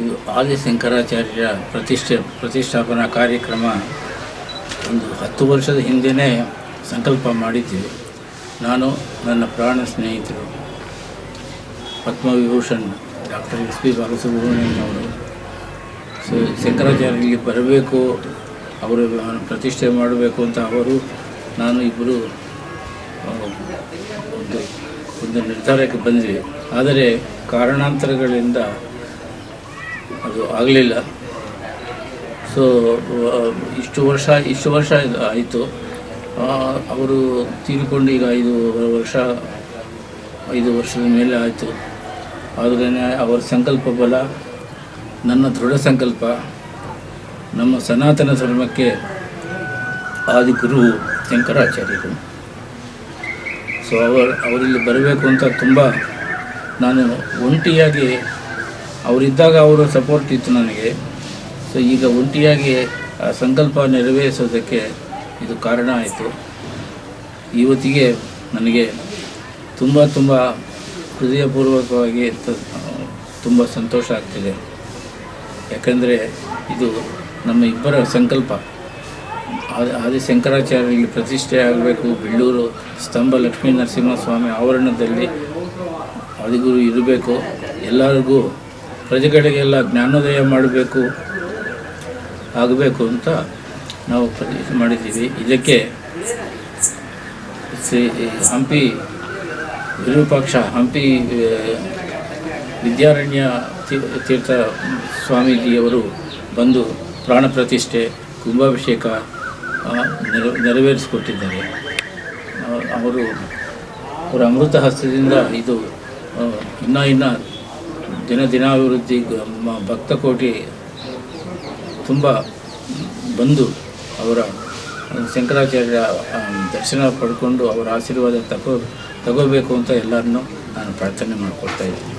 ಇದು ಆದಿಶಂಕರಾಚಾರ್ಯರ ಪ್ರತಿಷ್ಠಾಪನಾ ಕಾರ್ಯಕ್ರಮ ಒಂದು 10 ವರ್ಷದ ಹಿಂದೆಯೇ ಸಂಕಲ್ಪ ಮಾಡಿದ್ದೀವಿ. ನಾನು ನನ್ನ ಪ್ರಾಣ ಸ್ನೇಹಿತರು Padma Vibhushan doctor S P Balasubrahmanyam ಅವರು ಶಂಕರಾಚಾರ್ಯರಿಗೆ ಬರಬೇಕು, ಅವರು ಪ್ರತಿಷ್ಠೆ ಮಾಡಬೇಕು ಅಂತ ಅವರು ನಾನು ಇಬ್ಬರು ಒಂದು ನಿರ್ಧಾರಕ್ಕೆ ಬಂದ್ವಿ. ಆದರೆ ಕಾರಣಾಂತರಗಳಿಂದ ಅದು ಆಗಲಿಲ್ಲ. ಸೊ ಇಷ್ಟು ವರ್ಷ ಆಯಿತು. ಅವರು ತೀರಿಕೊಂಡು ಈಗ 5 ವರ್ಷದ ಮೇಲೆ ಆಯಿತು. ಆದರೆ ಅವರ ಸಂಕಲ್ಪ ಬಲ, ನನ್ನ ದೃಢ ಸಂಕಲ್ಪ, ನಮ್ಮ ಸನಾತನ ಧರ್ಮಕ್ಕೆ ಆದಿಗುರು ಶಂಕರಾಚಾರ್ಯರು. ಸೊ ಅವರಲ್ಲಿ ಬರಬೇಕು ಅಂತ ತುಂಬ ನಾನು ಒಂಟಿಯಾಗಿ, ಅವರಿದ್ದಾಗ ಅವರ ಸಪೋರ್ಟ್ ಇತ್ತು ನನಗೆ. ಸೊ ಈಗ ಒಂಟಿಯಾಗಿ ಆ ಸಂಕಲ್ಪ ನೆರವೇರಿಸೋದಕ್ಕೆ ಇದು ಕಾರಣ ಆಯಿತು. ಇವತ್ತಿಗೆ ನನಗೆ ತುಂಬ ಹೃದಯಪೂರ್ವಕವಾಗಿ ತುಂಬ ಸಂತೋಷ ಆಗ್ತಿದೆ. ಯಾಕಂದರೆ ಇದು ನಮ್ಮ ಇಬ್ಬರ ಸಂಕಲ್ಪ. ಆದಿಶಂಕರಾಚಾರ್ಯರಿಗೆ ಪ್ರತಿಷ್ಠೆ ಆಗಬೇಕು, ಬೆಳ್ಳೂರು ಸ್ತಂಭ ಲಕ್ಷ್ಮೀ ನರಸಿಂಹಸ್ವಾಮಿ ಆವರಣದಲ್ಲಿ ಆದಿಗುರು ಇರಬೇಕು, ಎಲ್ಲರಿಗೂ ಪ್ರಜೆಗಳಿಗೆಲ್ಲ ಜ್ಞಾನೋದಯ ಆಗಬೇಕು ಅಂತ ನಾವು ಪ್ರತಿಷ್ಠೆ ಮಾಡಿದ್ದೀವಿ. ಇದಕ್ಕೆ ಹಂಪಿ ವಿರೂಪಾಕ್ಷ, ಹಂಪಿ ವಿದ್ಯಾರಣ್ಯ ತೀರ್ಥ ಸ್ವಾಮೀಜಿಯವರು ಬಂದು ಪ್ರಾಣ ಪ್ರತಿಷ್ಠೆ, ಕುಂಭಾಭಿಷೇಕ ನೆರವೇರಿಸಿಕೊಟ್ಟಿದ್ದಾರೆ. ಅವರ ಅಮೃತ ಹಸ್ತದಿಂದ ಇದು ಇನ್ನೂ ದಿನಾಭಿವೃದ್ಧಿ, ಭಕ್ತಕೋಟಿ ತುಂಬ ಬಂದು ಅವರ ಶಂಕರಾಚಾರ್ಯರ ದರ್ಶನ ಪಡ್ಕೊಂಡು ಅವರ ಆಶೀರ್ವಾದ ತಗೋಬೇಕು ಅಂತ ಎಲ್ಲರನ್ನೂ ನಾನು ಪ್ರಾರ್ಥನೆ ಮಾಡ್ಕೊಳ್ತಾ ಇದ್ದೀನಿ.